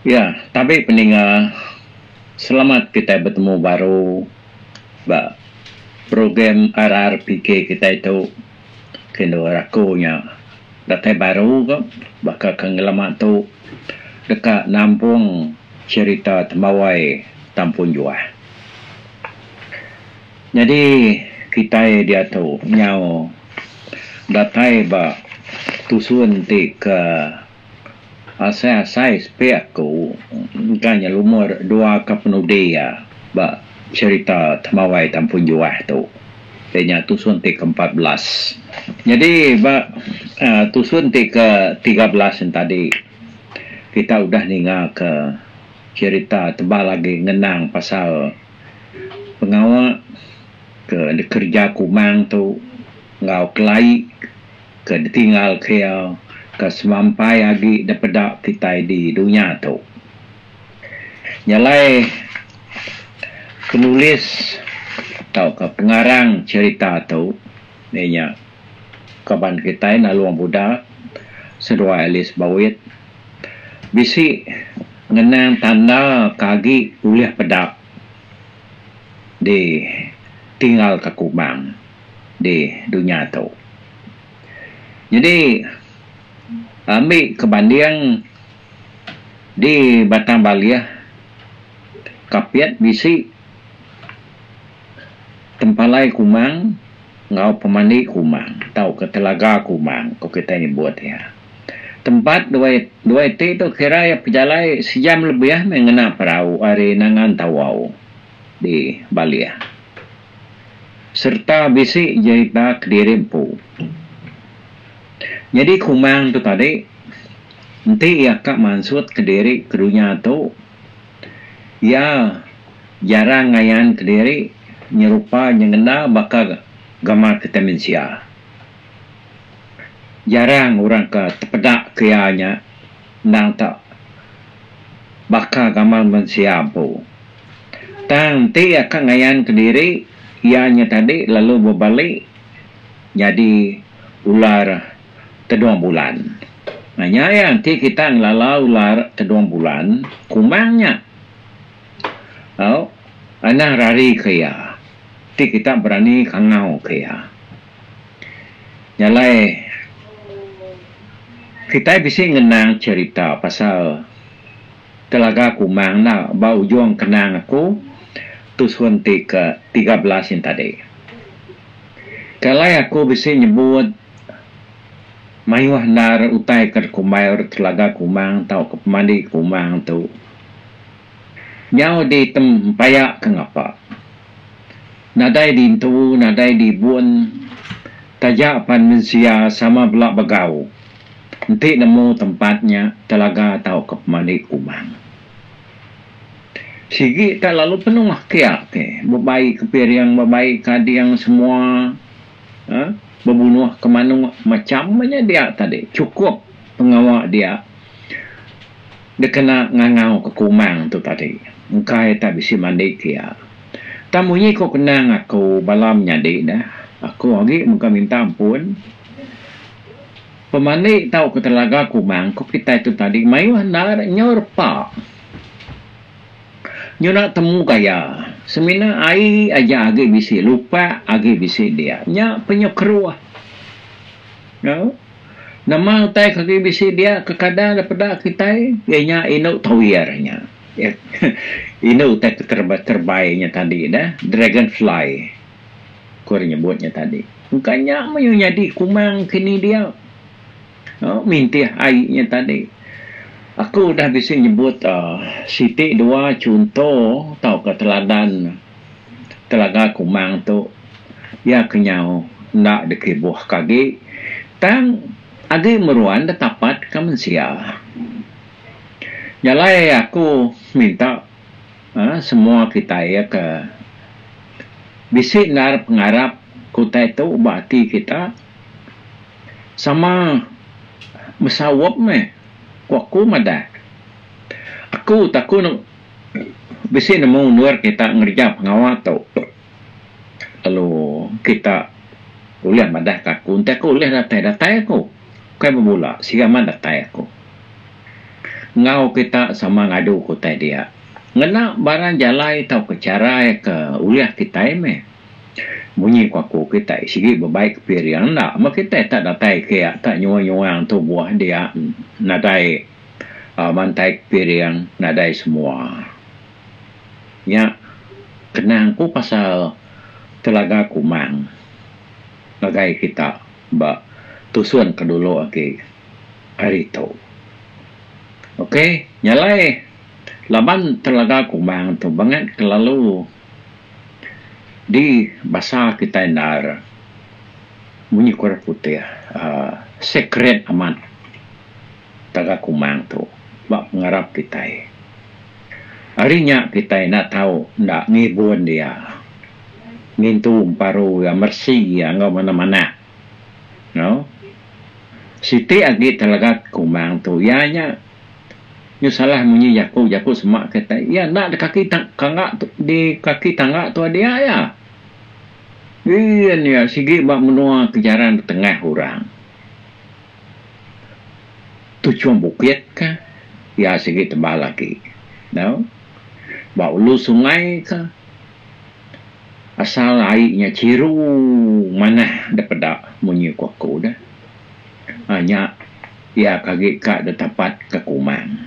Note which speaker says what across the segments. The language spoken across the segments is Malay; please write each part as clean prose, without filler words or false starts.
Speaker 1: Ya, tapi pendengar, selamat kita bertemu baru ba program RRPK kita itu kena rakunya. Datai baru ke bakal lama tu dekat nampung cerita temawai tampun juah. Jadi kita dia tu nyau datai ba tusun ti ke asai spek ko kanya lumur dua ka penuh dia ba cerita temawai tampun juah tu dia tusun ti ke-14. Jadi ba tusun ti ke-13 yang tadi kita udah ninga ke cerita tebal lagi ngenang pasal pengawal ke kerja kumang tu ngau kelai ke ditinggal ke semampai lagi dapat kita di dunia tu. Nyalai penulis atau ke pengarang cerita tu dia kaban kita na luang budak sedua Alice Bawit bisi ngenang tanda kagi kuliah pedak di tinggal ke kumang di dunia tu. Jadi ambil kebanding di Batang Baliah kapiat bisi tempalai kumang ngau pemandi kumang tahu ke telaga kumang kau kita ni buat ya tempat dua itu kira ya pejalai sejam lebih ya mengena perahu ari nangan tawau di Baliah serta bisi cerita Kediri Empu. Jadi kumang tu tadi nanti ya kak maksud Kediri kedunya tu ya jarang ngayan Kediri nyerupa nyengena bakal gamar kita mensia. Jarang orang ke tepedak kianya nang tak bakal gamar mensia pun. Nanti akan ngayan Kediri ianya tadi lalu berbalik jadi ular teduang bulan. Hanya yang nanti kita ngelalau ular teduang bulan kumangnya. Oh, anak rari kaya. Kita berani kangau kaya. Nyalai kita bisa ngenang cerita pasal telaga kumang na bau juang kenang aku tusun ke 13 yang tadi. Kalau aku bisa nyebut mayuah nar utai ke kumayur telaga kumang tau ke pemandi kumang tu. Nyau di tempayak kengapa. Nadai dintu, nadai dibun, tajak pan mensia sama belak begau. Nanti nemu tempatnya telaga atau ke pemandi kumang. Sigi tak lalu penuh makiak ke. Berbaik kepiriang, berbaik kadiang semua. Berbunuh ke mana macamnya dia tadi. Cukup pengawak dia. Dia kena ngangau ke kumang tu tadi. Engkai tak bisa mandi kia. Tamunya kau kenang aku balam nyadi dah. Aku lagi muka minta ampun. Pemandi tahu ke telaga kumang. Kau kita itu tadi. Mayu handar nyorpa. Nyo nak temu kaya. Semina air aja agi bisi. Lupa agi bisi dia. Nya penyokruah. No? Nama utai kaki bisi dia. Kekadang daripada kita. Ianya inuk tawirnya. Ini utak terbaiknya tadi dah dragonfly kau nyebutnya tadi bukannya menyadi kumang kini dia minti airnya tadi aku dah bisa nyebut sitik dua contoh tau ke teladan telaga kumang tu ya kenyau nak dekibuh kaki tang agi meruan dapat kamensia. Nyalai aku minta semua kita ya ke bisik nar pengarap kota itu berarti kita sama mesawap me aku madah aku takut bisik nemu luar kita ngerja pengawal tu lalu kita kuliah madah kaku entah kuliah datai aku kan bermula siapa datai aku ngau kita sama ngadu kutai dia. Ngena barang jalai tau ke cara ke uliah kita me. Bunyi kuaku kita sigi berbaik kepirian nak. Mak kita tak datai kaya tak nyuang-nyuang tu buah dia nadai mantai kepirian nadai semua. Ya kenang ku pasal Telaga Kumang. Nagai kita ba tusuan kedulu hari tu. Okey, nyalai laban Telaga Kumang tu banget kelalu di bahasa kita indar bunyi kurang putih secret aman Telaga Kumang tu bak pengarap kita harinya kita nak tahu nak ngibun dia ngintu paru ya mersi ya ngau mana-mana no siti agi Telaga Kumang tu ianya nyu salah munyi jaku semak kata ya nak di kaki tangak tu di kaki tangak tu dia ya iya sigi bak menua kejaran di tengah orang tu cuma bukit kah ya sigi tebal lagi no bak ulu sungai kah asal airnya ciru mana daripada munyi kuaku dah hanya ya kaki kak da tapat ke Kumang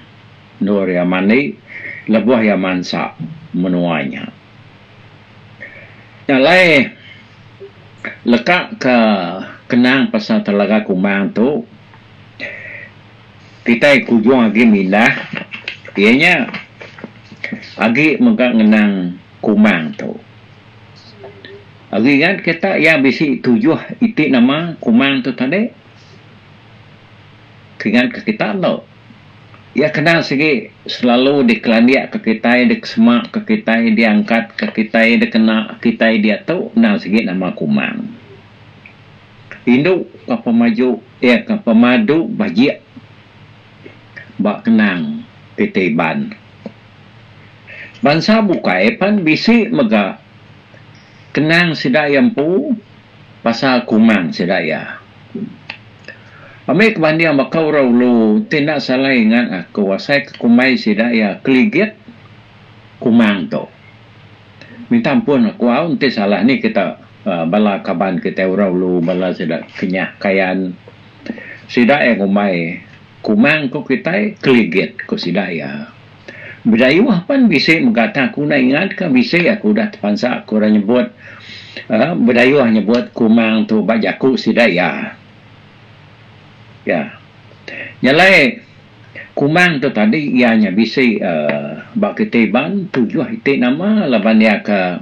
Speaker 1: nur yang mani lebuah yang mansa menuanya yang lain lekak ke kenang pasal Telaga Kumang tu kita kujung lagi mindah ianya lagi mengenang Kumang tu lagi kan kita ya bisi tujuh itik nama Kumang tu tadi keingat ke kita lo ya kenal segi selalu dikelandiak ke kita semak ke kita diangkat ke kita kena kita dia tahu kenal segi nama Kumang induk ke pemaju ke pemadu bajik bak kenang titiban bangsa bukai pan bisi mega kenang sidaya empu pasal Kumang sidaya Amik kebandian bakau raulu tidak salah ingat aku wasai ke kumai sidaya keligit Kumang tu. Minta ampun aku nanti salah ni kita bala kaban kita raulu bala sidak kenyah kayan sidaya kumai Kumang ku kita keligit ku sidaya. Berdayuh pan bisa mengata aku nak ingat ke bisa aku dah terpansa aku dah nyebut berdayuh nyebut Kumang tu bajaku sidaya. Ya, nyalai Kumang tu tadi ianya bisa bak ketiban tujuh itik nama laban dia ke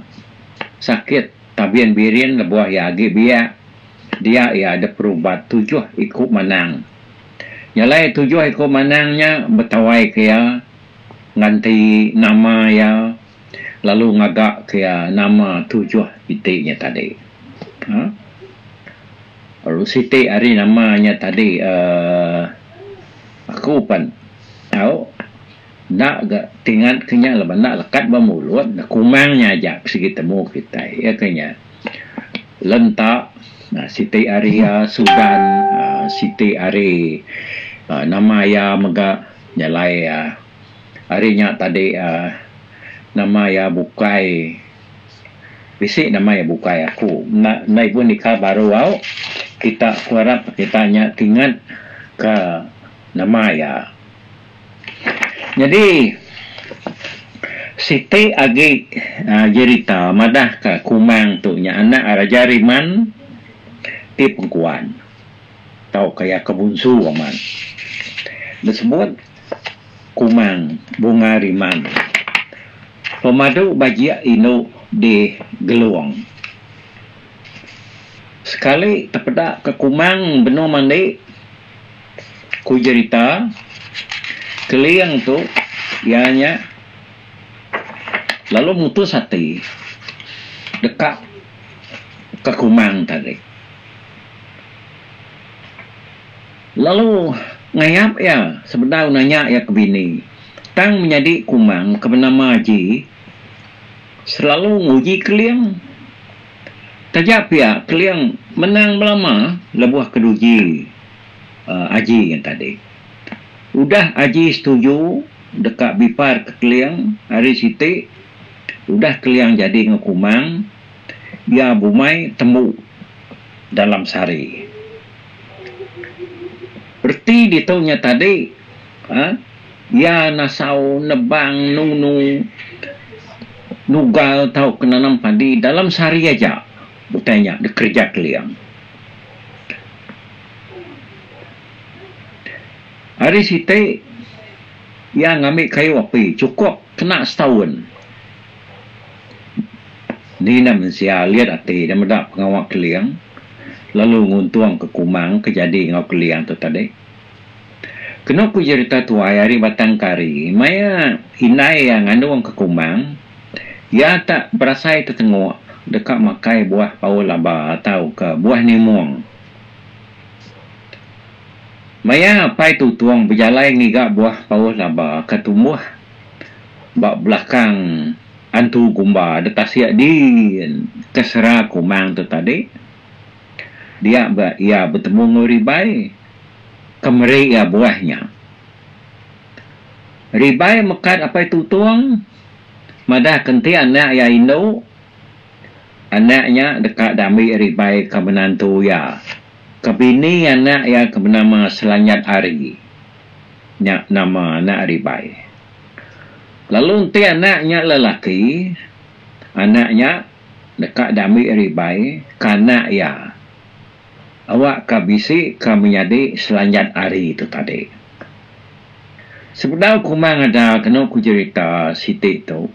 Speaker 1: sakit tabian birin lebuah ya agi biak dia ya ada perubat tujuh ikut manang nyalai tujuh ikut manangnya betawai kaya nganti nama ya lalu ngagak kaya nama tujuh itiknya tadi Lalu siti hari namanya tadi aku pan tahu nak gak tinggal kenya leban nak lekat bermulut nak Kumangnya aja segi temu kita ya kenya lentak siti hari Sudan siti hari nama ya mega nyalai harinya tadi nama ya bukai bisik nama ya bukai aku naik pun nikah baru kita harap kita tinggal ke nama ya. Jadi siti agi cerita madah ke Kumang tu nya anak Raja Riman di Pengkuan. Tahu kayak kebunsu aman. Disebut Kumang Bunga Riman. Pemadu bajia inu di Geluang. Sekali terpedak ke Kumang benua mandi ku cerita keliang tu ianya lalu mutus hati dekat ke Kumang tadi lalu ngayap ya sebentar nanya ya ke bini tang menjadi Kumang ke bernama Haji selalu nguji keliang tajap ya keliang menang belama lebuah keduji Haji yang tadi Udah Haji setuju dekat bipar ke Keliang hari sitik. Udah Keliang jadi ngekumang. Ya bumai temu dalam sari. Berarti ditaunya tadi, ya nasau nebang nunu nugal tahu kenanam padi dalam sari aja. Bertanya dikerja Keliang. Hari sitik ya ngambil kayu api cukup kena setahun. Ni nak mensia lihat hati dan mendak pengawak Keliang. Lalu nguntuang ke kumang kejadi ngau Keliang tu tadi. Kena ku cerita tu hari batang kari. Maya inai yang anu ke kumang. Ya tak berasai tertengok dekat makai buah paul laba atau ke buah nimuang. Maya apa itu tuang berjalan ngigak buah paul laba ketumbuh bak belakang antu gumba detas siak di kesera kumang tu tadi. Dia bertemu ngeribai kemeri ya buahnya. Ribai mekat apa itu tuang madah kenti anak ya Indo. Anaknya dekat dami ribai ke menantu ya. Kebini anak ya ke bernama Selanyat Ari. Nama anak ribai. Lalu nanti anaknya lelaki, anaknya dekat dami ribai, kanak ya. Awak kabisi ka menjadi Selanyat Ari itu tadi. Sebenarnya kumang ada kena ku cerita sitik tu.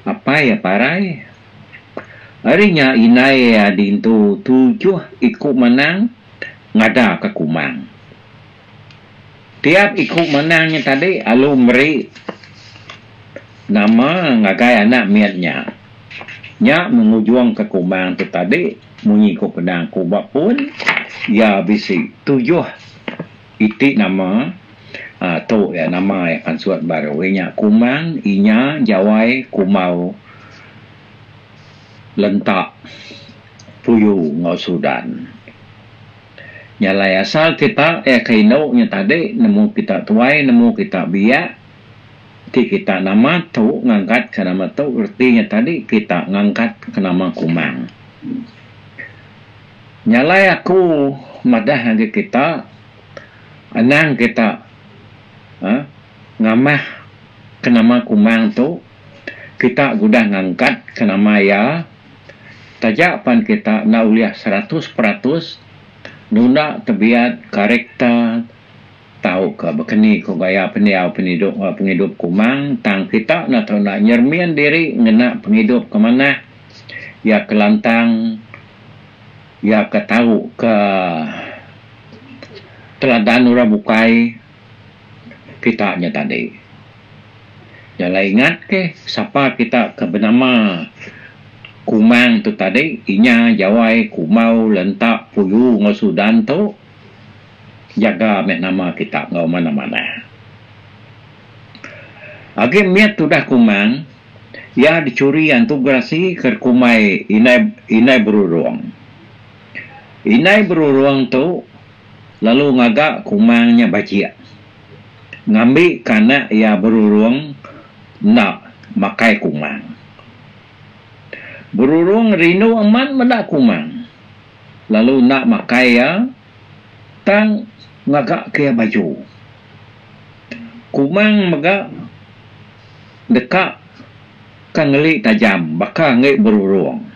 Speaker 1: Apa ya parai? Harinya inai ya dintu 7 ikut menang ngada ke kumang. Tiap ikut menangnya tadi alu meri nama ngagai anak miatnya. Nya mengujuang ke kumang tu tadi munyi ko pedang kubak pun ya bisi 7 itik nama tu ya nama yang akan suat baru nya kumang inya jawai kumau lentak puyu ngau Sudan. Nyalai asal kita kainau nya tadi nemu kita tuai nemu kita biak kita nama tu ngangkat ke nama tu artinya tadi kita ngangkat ke nama kumang. Nyalai aku madah lagi kita anang kita ngamah ke nama kumang tu kita gudah ngangkat ke nama ya tajapan kita nak uliah 100% nuna tebiat karakter tahu ke bekeni ko gaya penghidup kumang tang kita nak tahu nak nyermian diri ngena penghidup ke mana ya kelantang ya ke tahu ke teladan ura bukai kita nya tadi. Jangan ingat ke siapa kita ke bernama kumang tu tadi inya jawai kumau lentak puyu ngau Sudan tu jaga mek nama kita ngau mana-mana. Agi miat tu dah kumang ya dicuri antu grasi ke kumai inai beruruang. Inai beruruang tu lalu ngagak kumangnya bajia. Ngambil kana ya beruruang nak makai kumang. Beruruang rino aman mendak kumang. Lalu nak makai ya tang ngagak ke baju. Kumang magak dekat kan ngelik tajam bakal ngelik beruruang.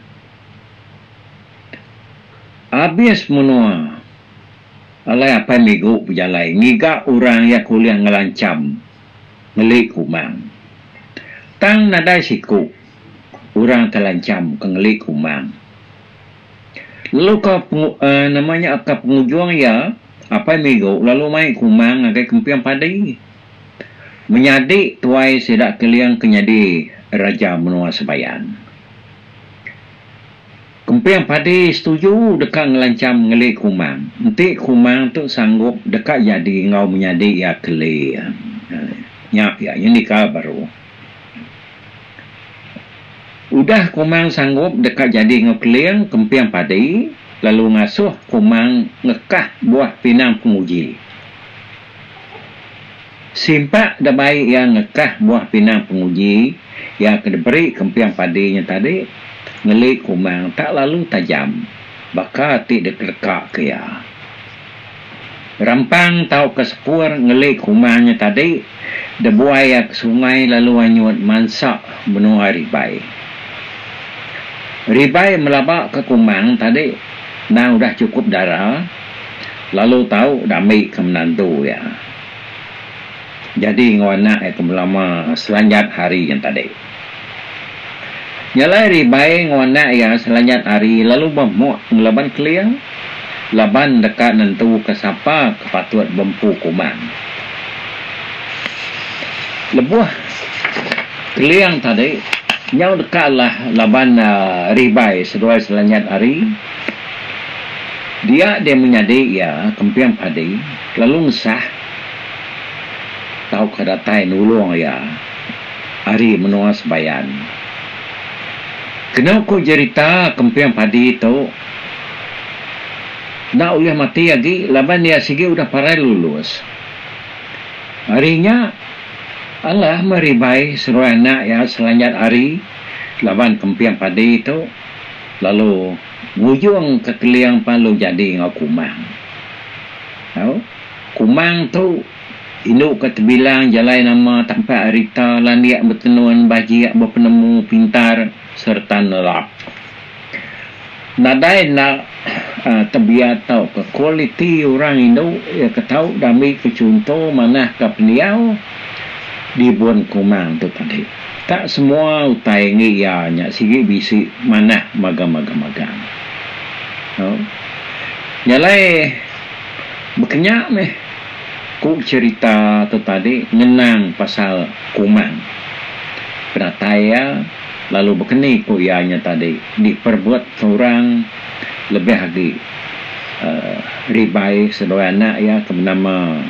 Speaker 1: Habis menua alai apa minggu berjalan ngiga orang yang kuliah ngelancam ngelik kumang. Tang nadai siku orang terlancam ke ngelik kumang. Lalu namanya apa pengujuang ya apa minggu lalu mai kumang agai kempiang padi. Menyadik tuai sedak keliang kenyadi raja menua sebayan. Kempiang padi setuju dekat ngelancam ngelik kumang. Nanti kumang tu sanggup dekat jadi ngau menyadik ya keli. Ya yang nikah baru. Udah kumang sanggup dekat jadi ngau keliang kempiang padi. Lalu ngasuh kumang ngekah buah pinang penguji. Simpak dah baik yang ngekah buah pinang penguji yang kedeberi kempiang padinya tadi ngelik kumang tak lalu tajam. Bakal tidak dekak ke ya. Rampang tahu ke sepur ngelik kumangnya tadi dah buaya ke sungai lalu anyut mansak benua ribai. Ribai melabak ke kumang tadi nah udah cukup darah lalu tahu dah ambil ke menantu ya. Jadi ngawana kemelama selanjat hari yang tadi. Nyalai ribai ngawana ya selanjat hari lalu bemuk ngelaban keliang. Laban dekat nentu ke siapa kepatut bempu kumang. Lebuh keliang tadi nyau dekatlah laban ribai seduai selanjat hari. Dia menyadi ya kempiang padi lalu ngesah tahu kadatai nulung ya hari menua sebayan. Kenapa ku cerita kempiang padi itu nak ulah mati lagi laban dia sige udah parai lulus. Harinya Allah meribai seru anak ya selanjat hari laban kempiang padi itu lalu ngujung ke keliang palu jadi ngau kumang. Tahu? Kumang tu induk kata bilang jalai nama tempat arita landiak bertenuan bajiak berpenemu pintar serta nelap. Nadai nak tabiat tahu ke kualiti orang Indo ya ketahu dami ke contoh mana ke peniau di buan kumang tu tadi. Tak semua utai ni ya nyak sigi bisi mana magang. Oh. Nyalai berkenyak meh ku cerita tu tadi ngenang pasal kumang. Penataya lalu berkeni ku ianya tadi diperbuat seorang lebih lagi ribai sedoi anak ya ke bernama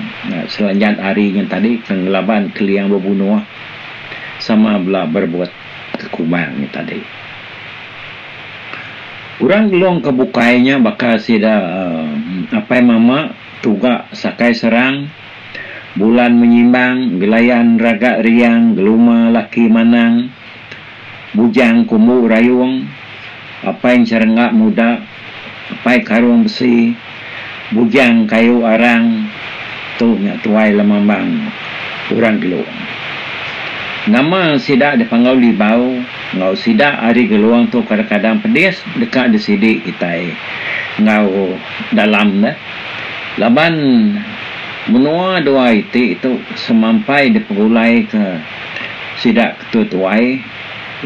Speaker 1: selanjat hari yang tadi kengelaban keliang berbunuh sama belah berbuat kekumang ni tadi. Orang gelong kebukainya bakal sida apa mama tuga sakai serang bulan menyimbang gelayan raga riang geluma laki manang bujang kumu rayung apa yang cerengak muda apa yang karung besi bujang kayu arang tu nyak tuai lemambang orang gelong. Nama sidak dipanggau libau ngau sidak hari geluang tu kadang-kadang pedis dekat di sidik kita ngau dalam dah laban menua doa itu semampai dipegulai ke sidak ketuai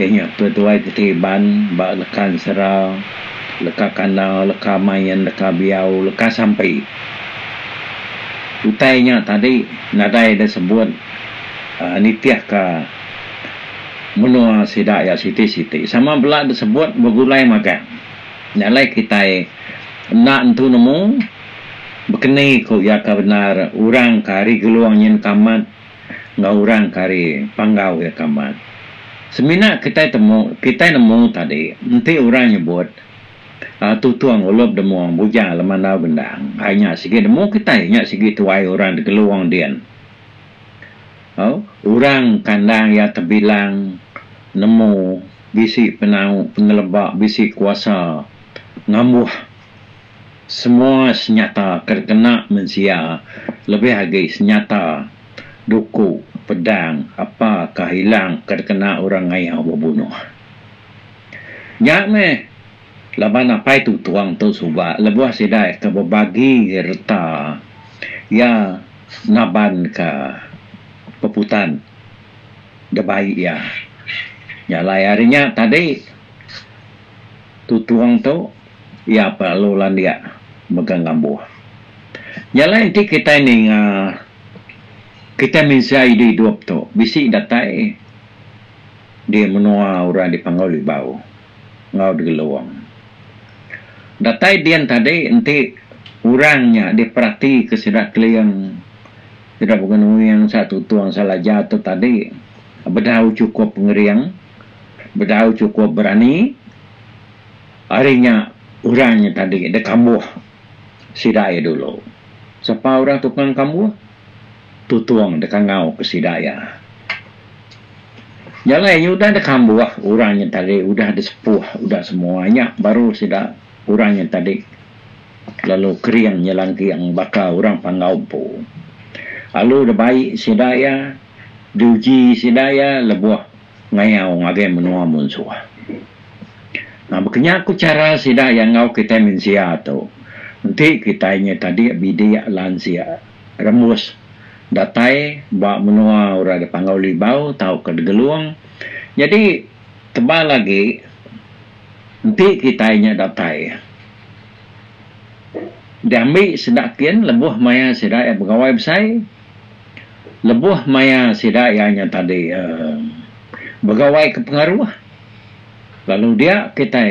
Speaker 1: ianya ketuai ketiban bak lekan serau leka kanau leka mayan leka biau leka sampai utainya tadi nadai dah sebut nitiah ka menua sidak ya siti sama belak disebut bergulai makan nyalai kita nak entu nemu berkenai ko ya ka benar urang kari geluang nyen kamat ngau urang kari panggau ya kamat semina kita nemu tadi nanti orang nyebut tutuang ulop demuang bujang lemanau bendang hanya segi nemu kita hanya segi tuai orang di geluang dian. Oh, orang kandang ya terbilang nemu bisi penau pengelebak bisi kuasa ngambuh semua senyata terkena mensia lebih lagi senyata duku pedang apa kehilang terkena orang ayah berbunuh nyak meh laban apa itu tuang tu subak lebuh sidai ke berbagi reta ya naban ke peputan dah baik ya nyalai harinya tadi tutuang tu ya perlu landia megang gambuh nyalai nanti kita ni kita minsai di hidup tu bisi datai dia menua orang dipanggil libau ngau di geluang datai dia tadi nanti orangnya diperhati kesedak keliang tidak bukan yang satu tuang salah jatuh tadi berdau cukup ngeriang berdau cukup berani harinya orangnya tadi dia kambuh sidai dulu siapa orang tukang kambuh tutuang dekat ngau ke sidaya. Jalan yang udah ada kambuah orang yang tadi udah ada sepuh, udah semuanya baru sudah orang yang tadi lalu keriang nyelangki yang bakal orang pangau po. Lalu udah baik sidaya diuji sidaya lebuah ngayau ngage menua munsuah. Nah, makanya aku cara sidaya ngau kita mensia tu. Nanti kitanya tadi bidia lansia remus datai bak menua ora ada pangau libau tau ke geluang. Jadi tebal lagi nanti kitanya datai diambil sedakian lebuh maya sidaya pegawai besai lebuh maya sidayanya tadi pegawai kepengaruh. Lalu dia kita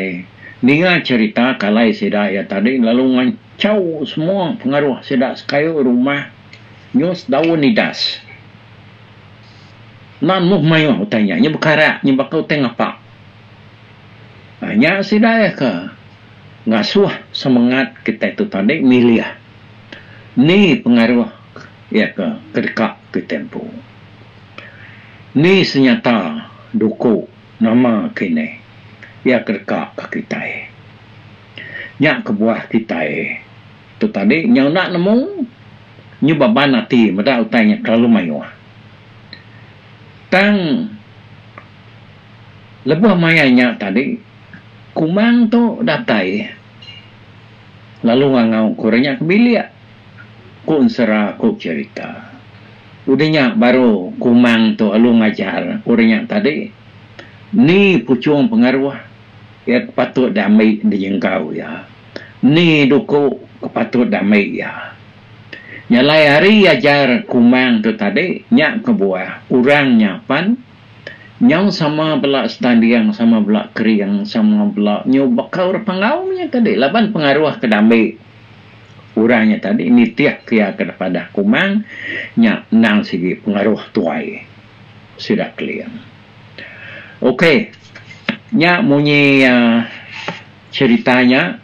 Speaker 1: dengar cerita kalai sidaya tadi lalu ngancau semua pengaruh sidak sekayu rumah nyus daun nidas. Nan muh mayo tanya nya berkara nya bakau tengah pak. Hanya sidaya ke ngasuh semangat kita itu tadi milih. Ni pengaruh ya ke kedekak ke tempo. Ni senyata duku nama kini ya kedekak ke kita. Nya ke buah kita tu tadi nya nak nemu nyoba nanti meda utanya kalau mayo. Tang lebuh mayanya tadi kumang tu datai. Lalu ngangau kurangnya kebilia. Ku unsera ku cerita. Udahnya baru kumang tu lalu ngajar kurangnya tadi. Ni pucung pengaruh ya patut damai dijengkau ya. Ni duku patut damai ya. Nyalai hari ajar kumang tu tadi nyak kebuah urang nyapan nyau sama belak standiang sama belak keriang sama belak nyu bakau pangau nya tadi laban pengaruh kedamai urangnya tadi nitiah kia kepada kumang nyak nang sigi pengaruh tuai sudah clear. Okey nyak munyi ceritanya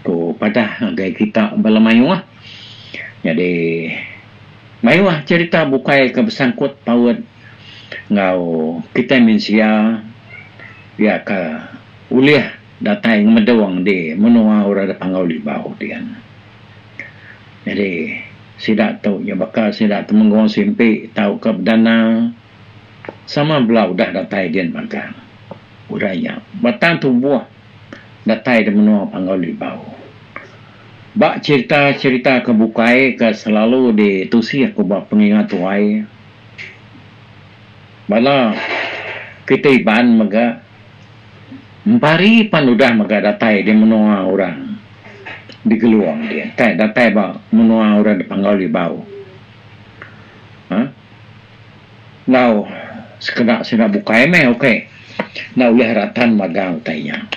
Speaker 1: ko pada gay kita balamayuah. Jadi mayuah cerita bukai ke bersangkut paut ngau kita mensia ya ke uliah datai ngedawang di menua ora ada pangau libau dian. Jadi sidak tahu ya bakal sidak temenggong simpi tahu ke dana sama belau dah datai dian magang. Uranya batang tubuh datai di menua pangau libau. Bak cerita-cerita kebukai ke selalu ditusi aku buat pengingat tuai. Bala kita iban maga empari pan udah maga datai dia menua orang di geluang dia. Tai datai ba menua orang di pangau libau. Now sekedar sina bukai meh okey. Now lihat ratan maga utainya.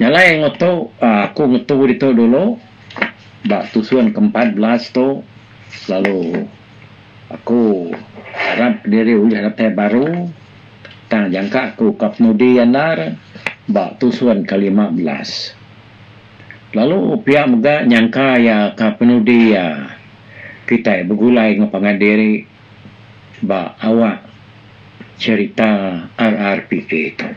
Speaker 1: Nyalai ngoto aku ngoto dito dulu. Bak tusuan ke-14 tu lalu aku harap diri uliah datai baru tang jangka aku ke penudi andar bak tusuan ke-15 lalu pihak mega nyangka ya ke penudi ya kita bergulai ngapangan diri bak awak cerita RRPK itu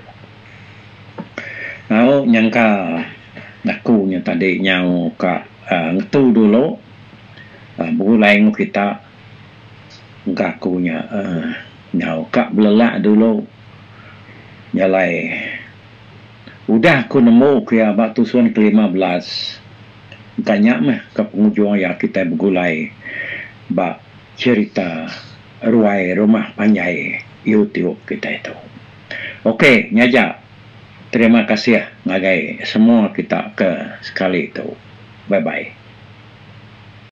Speaker 1: lalu nyangka aku nya tadi nyau ka ngetu dulu mulai kita enggak kunya nyau kak belelak dulu nyalai udah aku nemu ke abad tusuan ke-15 tanya mah ke pengunjung ya kita bergulai bak cerita ruai rumah panjai YouTube kita itu. Okey nyaja terima kasih ngagai semua kita ke sekali itu. Bye-bye.